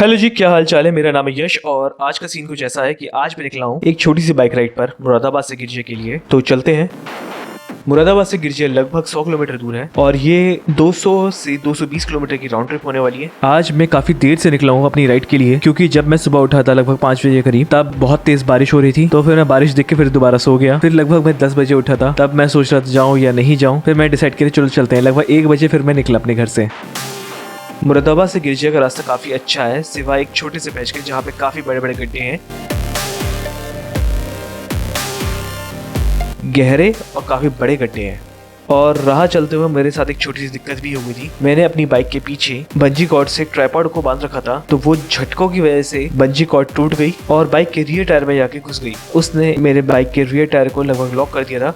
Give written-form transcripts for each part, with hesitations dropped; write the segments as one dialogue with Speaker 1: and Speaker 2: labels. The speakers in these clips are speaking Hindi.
Speaker 1: हेलो जी, क्या हाल चाल है। मेरा नाम है यश और आज का सीन कुछ ऐसा है कि आज मैं निकला हूँ एक छोटी सी बाइक राइड पर मुरादाबाद से गिरजे के लिए। तो चलते हैं। मुरादाबाद से गिरजे लगभग 100 किलोमीटर दूर है और ये 200 से 220 किलोमीटर की राउंड ट्रिप होने वाली है। आज मैं काफी देर से निकला हूँ अपनी राइड के लिए, क्योंकि जब मैं सुबह उठा था लगभग 5 बजे करीब, तब बहुत तेज बारिश हो रही थी। तो फिर मैं बारिश देख के फिर दोबारा सो गया। फिर लगभग मैं 10 बजे उठा था, तब मैं सोच रहा था जाऊँ या नहीं जाऊँ। फिर मैं डिसाइड किया चलो चलते हैं। लगभग 1 बजे फिर मैं निकला अपने घर से। मुरादाबाद से गिरजे का रास्ता काफी अच्छा है, सिवाय एक छोटे से पैच के जहाँ पे काफी बड़े बड़े गड्ढे हैं, गहरे और काफी बड़े गड्ढे हैं। और राह चलते हुए मेरे साथ एक छोटी सी दिक्कत भी हो गई थी। मैंने अपनी बाइक के पीछे बंजी कॉर्ड से ट्राइपॉड को बांध रखा था, तो वो झटकों की वजह से बंजी कॉर्ड टूट गई और बाइक के रियर टायर में जाके घुस गई। उसने मेरे बाइक के रियर टायर को लगभग लॉक कर दिया था।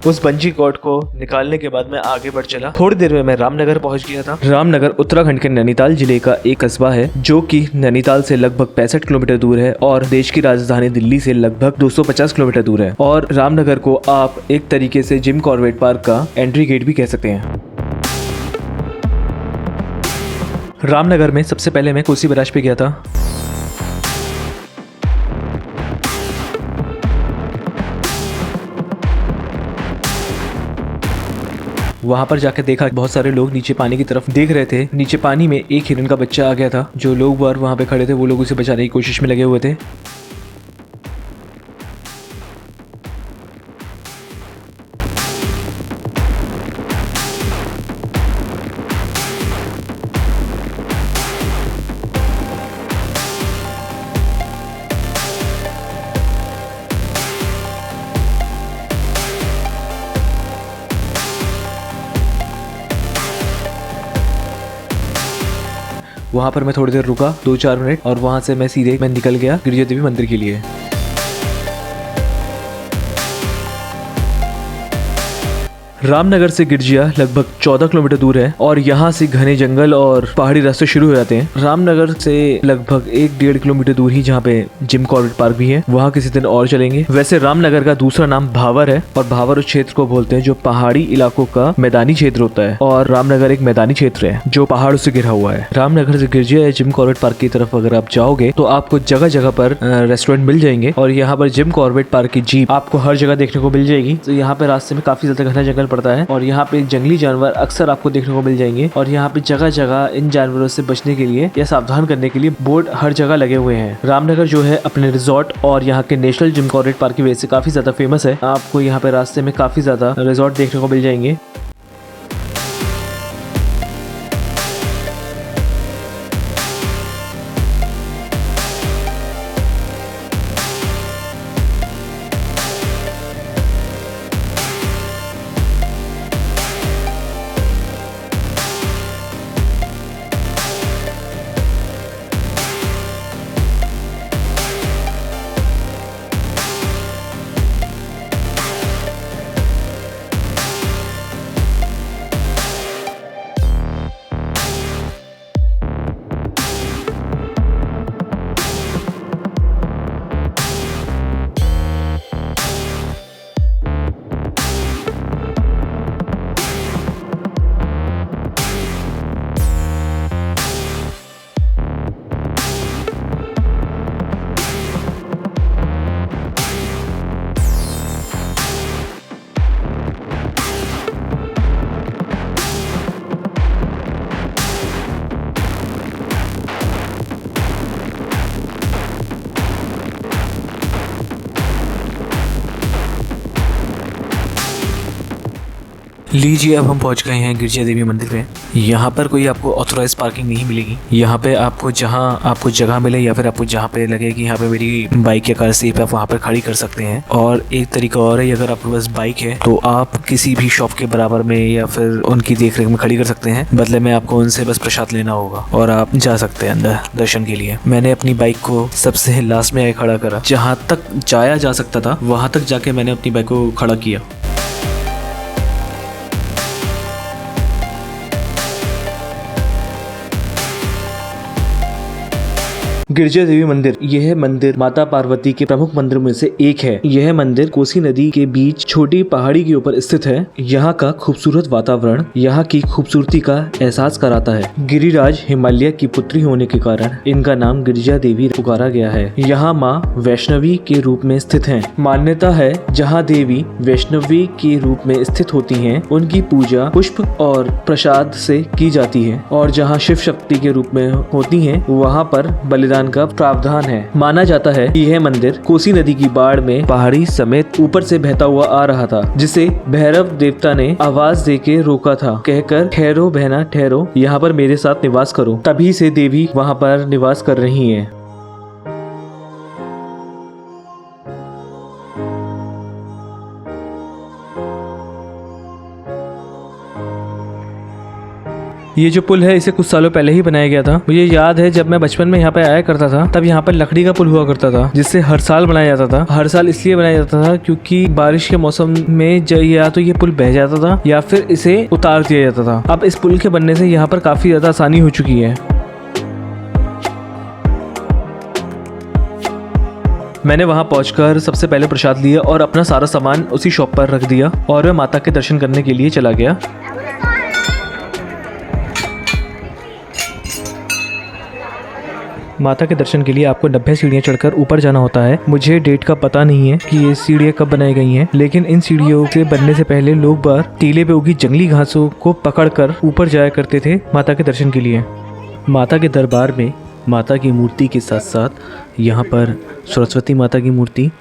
Speaker 1: उस बंजी कॉर्ड को निकालने के बाद मैं आगे बढ़ चला। थोड़ी देर में मैं रामनगर पहुंच गया था। रामनगर उत्तराखंड के नैनीताल जिले का एक कस्बा है, जो कि नैनीताल से लगभग 65 किलोमीटर दूर है और देश की राजधानी दिल्ली से लगभग 250 किलोमीटर दूर है। और रामनगर को आप एक तरीके से जिम कॉर्बेट पार्क का एंट्री गेट भी कह सकते हैं। रामनगर में सबसे पहले मैं कोसी बैराज पे गया था। वहां पर जाकर देखा बहुत सारे लोग नीचे पानी की तरफ देख रहे थे। नीचे पानी में एक हिरन का बच्चा आ गया था। जो लोग वहां पे खड़े थे वो लोग उसे बचाने की कोशिश में लगे हुए थे। वहाँ पर मैं थोड़ी देर रुका, 2-4 मिनट, और वहाँ से मैं सीधे निकल गया गिरजा देवी मंदिर के लिए। रामनगर से गिरजिया लगभग 14 किलोमीटर दूर है और यहाँ से घने जंगल और पहाड़ी रास्ते शुरू हो जाते हैं। रामनगर से लगभग 1-1.5 किलोमीटर दूर ही जहाँ पे जिम कॉर्बेट पार्क भी है, वहाँ किसी दिन और चलेंगे। वैसे रामनगर का दूसरा नाम भावर है और भावर उस क्षेत्र को बोलते हैं जो पहाड़ी इलाकों का मैदानी क्षेत्र होता है, और रामनगर एक मैदानी क्षेत्र है जो पहाड़ों से घिरा हुआ है। रामनगर से गिरजिया या जिम कॉर्बेट पार्क की तरफ अगर आप जाओगे तो आपको जगह जगह पर रेस्टोरेंट मिल जाएंगे और यहाँ पर जिम कॉर्बेट पार्क की जीप आपको हर जगह देखने को मिल जाएगी। तो यहाँ पे रास्ते में काफी ज्यादा घना जंगल पड़ता है और यहाँ पे जंगली जानवर अक्सर आपको देखने को मिल जाएंगे। और यहाँ पे जगह जगह इन जानवरों से बचने के लिए या सावधान करने के लिए बोर्ड हर जगह लगे हुए हैं। रामनगर जो है अपने रिजॉर्ट और यहाँ के नेशनल जिम कॉर्बेट पार्क की वजह से काफी ज्यादा फेमस है। आपको यहाँ पे रास्ते में काफी ज्यादा रिजॉर्ट देखने को मिल जाएंगे। लीजिए, अब हम पहुंच गए हैं गिरजा देवी मंदिर पे। यहाँ पर कोई आपको ऑथोराइज पार्किंग नहीं मिलेगी। यहाँ पे आपको जहाँ आपको जगह मिले या फिर आपको जहाँ पे लगे कि यहाँ पे मेरी बाइक या कार सेफ है, आप वहाँ पर खड़ी कर सकते हैं। और एक तरीका और है, अगर आपके पास बाइक है तो आप किसी भी शॉप के बराबर में या फिर उनकी देखरेख में खड़ी कर सकते हैं। बदले में आपको उनसे बस प्रसाद लेना होगा और आप जा सकते हैं अंदर दर्शन के लिए। मैंने अपनी बाइक को सबसे लास्ट में आगे खड़ा करा, जहाँ तक जाया जा सकता था वहाँ तक जाके मैंने अपनी बाइक को खड़ा किया। गिरजा देवी मंदिर, यह मंदिर माता पार्वती के प्रमुख मंदिरों में से एक है। यह मंदिर कोसी नदी के बीच छोटी पहाड़ी के ऊपर स्थित है। यहाँ का खूबसूरत वातावरण यहाँ की खूबसूरती का एहसास कराता है। गिरिराज हिमालय की पुत्री होने के कारण इनका नाम गिरजा देवी पुकारा गया है। यहाँ माँ वैष्णवी के रूप में स्थित हैं। मान्यता है जहाँ देवी वैष्णवी के रूप में स्थित होती हैं, उनकी पूजा पुष्प और प्रसाद से की जाती है और जहाँ शिव शक्ति के रूप में होती हैं, वहाँ पर बलिदान का प्रावधान है। माना जाता है कि यह मंदिर कोसी नदी की बाढ़ में पहाड़ी समेत ऊपर से बहता हुआ आ रहा था, जिसे भैरव देवता ने आवाज देके रोका था, कहकर ठहरो बहना ठहरो, यहाँ पर मेरे साथ निवास करो। तभी से देवी वहाँ पर निवास कर रही हैं। ये जो पुल है इसे कुछ सालों पहले ही बनाया गया था। मुझे याद है जब मैं बचपन में यहाँ पे आया करता था, तब यहाँ पर लकड़ी का पुल हुआ करता था, जिससे हर साल बनाया जाता था। हर साल इसलिए बनाया जाता था क्योंकि बारिश के मौसम में या तो ये पुल बह जाता था या फिर इसे उतार दिया जाता था। अब इस पुल के बनने से यहाँ पर काफी ज्यादा आसानी हो चुकी है। मैंने वहां पहुंचकर सबसे पहले प्रसाद लिया और अपना सारा सामान उसी शॉप पर रख दिया और मैं माता के दर्शन करने के लिए चला गया। माता के दर्शन के लिए आपको 90 सीढ़ियाँ चढ़कर ऊपर जाना होता है। मुझे डेट का पता नहीं है कि ये सीढ़ियाँ कब बनाई गई हैं, लेकिन इन सीढ़ियों से बनने से पहले लोग बाहर टीले पे उगी जंगली घासों को पकड़कर ऊपर जाया करते थे माता के दर्शन के लिए। माता के दरबार में माता की मूर्ति के साथ साथ यहाँ पर सरस्वती माता की मूर्ति,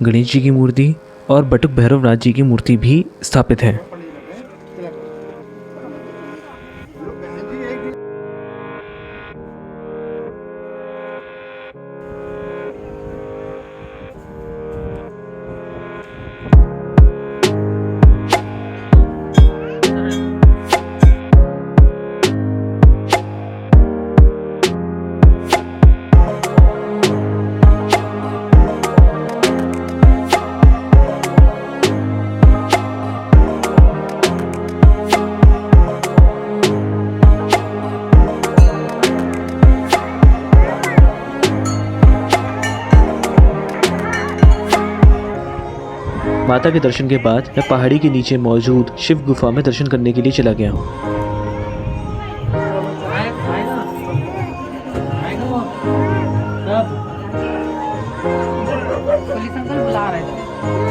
Speaker 1: गणेश जी की मूर्ति और बटुक भैरवनाथ जी की मूर्ति भी स्थापित है। माता के दर्शन के बाद मैं पहाड़ी के नीचे मौजूद शिव गुफा में दर्शन करने के लिए चला गया।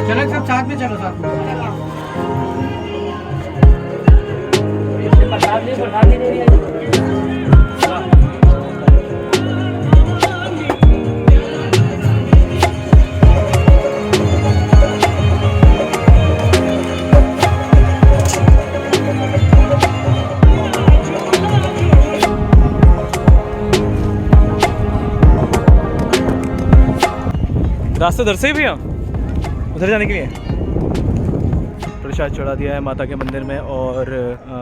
Speaker 2: चलो सब साथ में चलो, साथ में
Speaker 1: रास्ते उधर से ही भैया, उधर जाने के लिए प्रसाद चढ़ा दिया है माता के मंदिर में और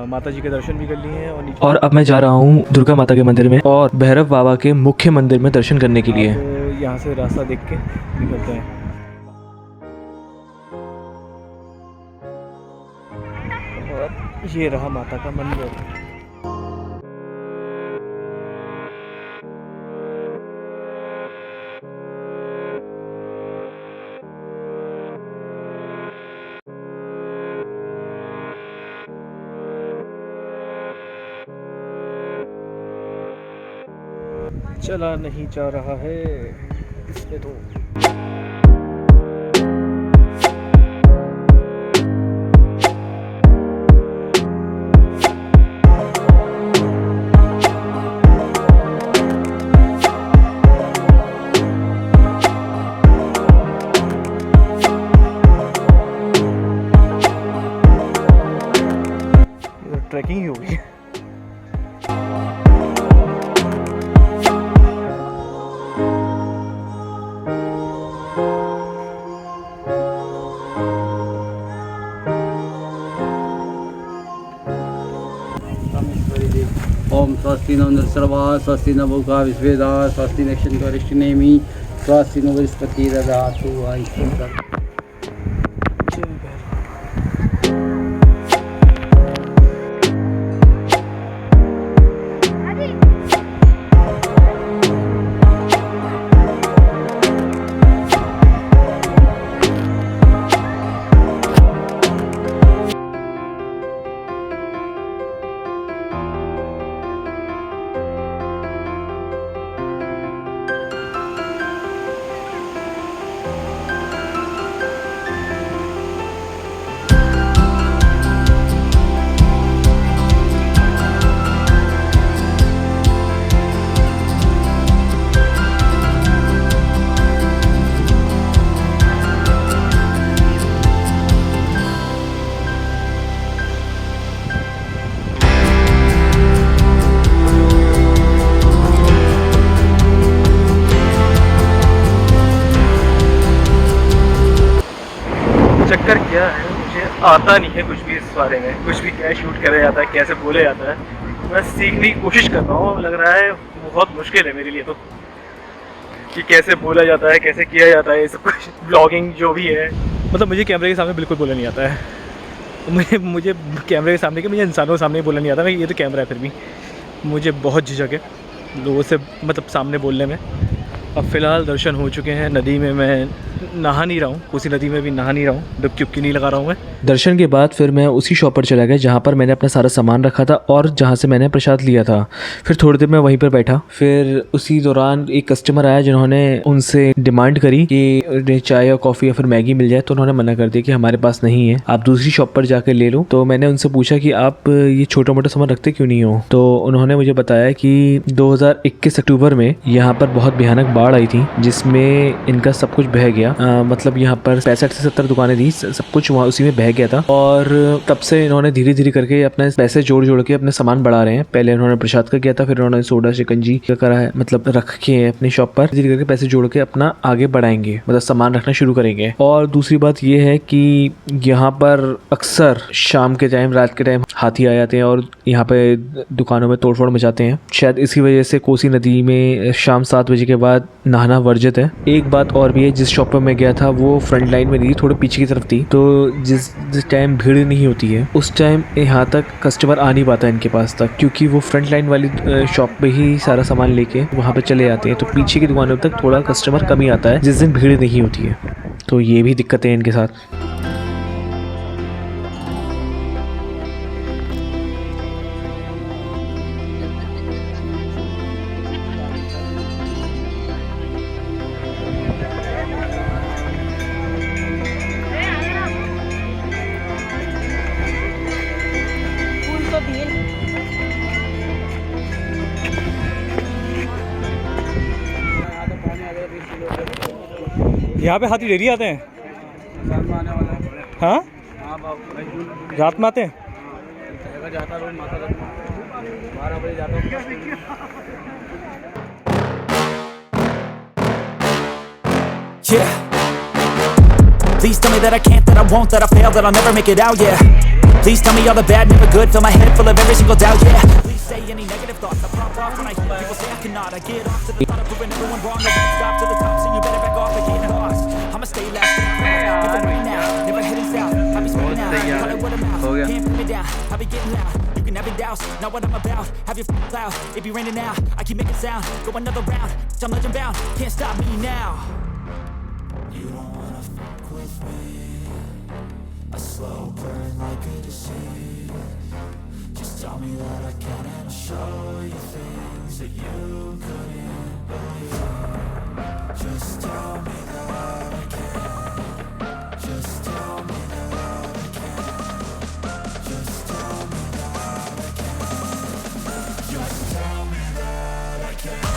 Speaker 1: माता जी के दर्शन भी कर लिए हैं और अब मैं जा रहा हूँ दुर्गा माता के मंदिर में और भैरव बाबा के मुख्य मंदिर में दर्शन करने के लिए। यहाँ से रास्ता देख के निकलते हैं। और ये रहा माता का मंदिर। चला नहीं जा रहा है इसमें तो। ट्रैकिंग ही होगी।
Speaker 2: ओम स्वस्ति नो नृसर्वा स्वस्ति न भूखा विश्वेदा स्वस्ति नक्षत्रिष्टिनेमि स्वस्ति नो बृहस्पति ददातु आयुष्यं।
Speaker 1: चक्कर क्या है, मुझे आता नहीं है कुछ भी इस बारे में, कुछ भी क्या शूट करा जाता है, कैसे बोला जाता है। मैं सीखने की कोशिश कर रहा हूँ, लग रहा है बहुत मुश्किल है मेरे लिए तो, कि कैसे बोला जाता है, कैसे किया जाता है, सब कुछ ब्लॉगिंग जो भी है। मतलब मुझे कैमरे के सामने बिल्कुल बोलना नहीं आता है। मुझे कैमरे के सामने, कि मुझे इंसानों के सामने बोलना नहीं आता। मैं ये तो कैमरा है, फिर भी मुझे बहुत झिझक है लोगों से मतलब सामने बोलने में। अब फ़िलहाल दर्शन हो चुके हैं। नदी में मैं नहा नहीं रहा हूँ, कोसी नदी में भी नहा नहीं रहा हूँ, डुबकी नहीं लगा रहा हूँ मैं। दर्शन के बाद फिर मैं उसी शॉप पर चला गया जहाँ पर मैंने अपना सारा सामान रखा था और जहाँ से मैंने प्रसाद लिया था। फिर थोड़ी देर मैं वहीं पर बैठा। फिर उसी दौरान एक कस्टमर आया जिन्होंने उनसे डिमांड करी कि उन्हें चाय या कॉफ़ी या फिर मैगी मिल जाए, तो उन्होंने मना कर दिया कि हमारे पास नहीं है, आप दूसरी शॉप पर जाकर ले लो। तो मैंने उनसे पूछा कि आप ये छोटा मोटा सामान रखते क्यों नहीं हो। तो उन्होंने मुझे बताया कि 2021 अक्टूबर में यहाँ पर बहुत भयानक बाढ़ आई थी जिसमें इनका सब कुछ बह गया। मतलब यहाँ पर 65 से 70 दुकानें थी, सब कुछ वहाँ उसी में बह गया था। और तब से इन्होंने धीरे धीरे करके अपने पैसे जोड़ जोड़ के अपने सामान बढ़ा रहे हैं। पहले इन्होंने प्रसाद का किया था, फिर उन्होंने सोडा शिकंजी का करा है, मतलब रख के अपनी शॉप पर धीरे करके पैसे जोड़ के अपना आगे बढ़ाएंगे, मतलब सामान रखना शुरू करेंगे। और दूसरी बात ये है कि यहाँ पर अक्सर शाम के टाइम, रात के टाइम हाथी आ जाते हैं और यहाँ पे दुकानों में तोड़फोड़ मचाते हैं। शायद इसी वजह से कोसी नदी में शाम 7 बजे के बाद नहाना वर्जित है। एक बात और भी है, जिस शॉप पर मैं गया था वो फ्रंट लाइन में नहीं, थोड़े पीछे की तरफ थी। तो जिस टाइम भीड़ नहीं होती है उस टाइम यहाँ तक कस्टमर आ नहीं पाता इनके पास तक, क्योंकि वो फ्रंट लाइन वाली शॉप पे ही सारा सामान लेके वहाँ पे चले जाते हैं। तो पीछे की दुकानों तक थोड़ा कस्टमर कम ही आता है जिस दिन भीड़ नहीं होती है। तो ये भी दिक्कतें हैं इनके साथ। यहाँ पे हाथी डेली आते हैं? हाँ, रात में आते हैं?
Speaker 2: जाता रोज माता 12 बजे जाता हूँ।
Speaker 3: Yeah. Please tell me that I can't, that I won't, that I fail, that I'll never make it out, yeah. Please tell me all the bad, never good, fill my head full of every single doubt, yeah. Please say any negative thoughts, I pop off when I hear people say I cannot. I get off to the thought of proving everyone wrong, I won't stop to the top, so you better back off and get lost. I'ma stay last, never running now, never heading south. I'll be spreading out, call it what I'm out, can't put me down, I'll be getting loud. You can have it douse, not what I'm about, have your cloud. It be raining now, I keep making sound, go another round, I'm legend bound, can't stop me now. You don't wanna fuck with me, a slow burn like a disease. Just tell me that I can and I'll show you things that you couldn't believe. Just tell me that I can, just tell me that I can, just tell me that I can, just tell me that I can.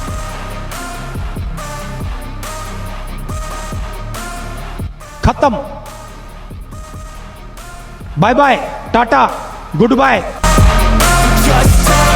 Speaker 4: खत्म, bye bye, tata, goodbye.
Speaker 3: Just tell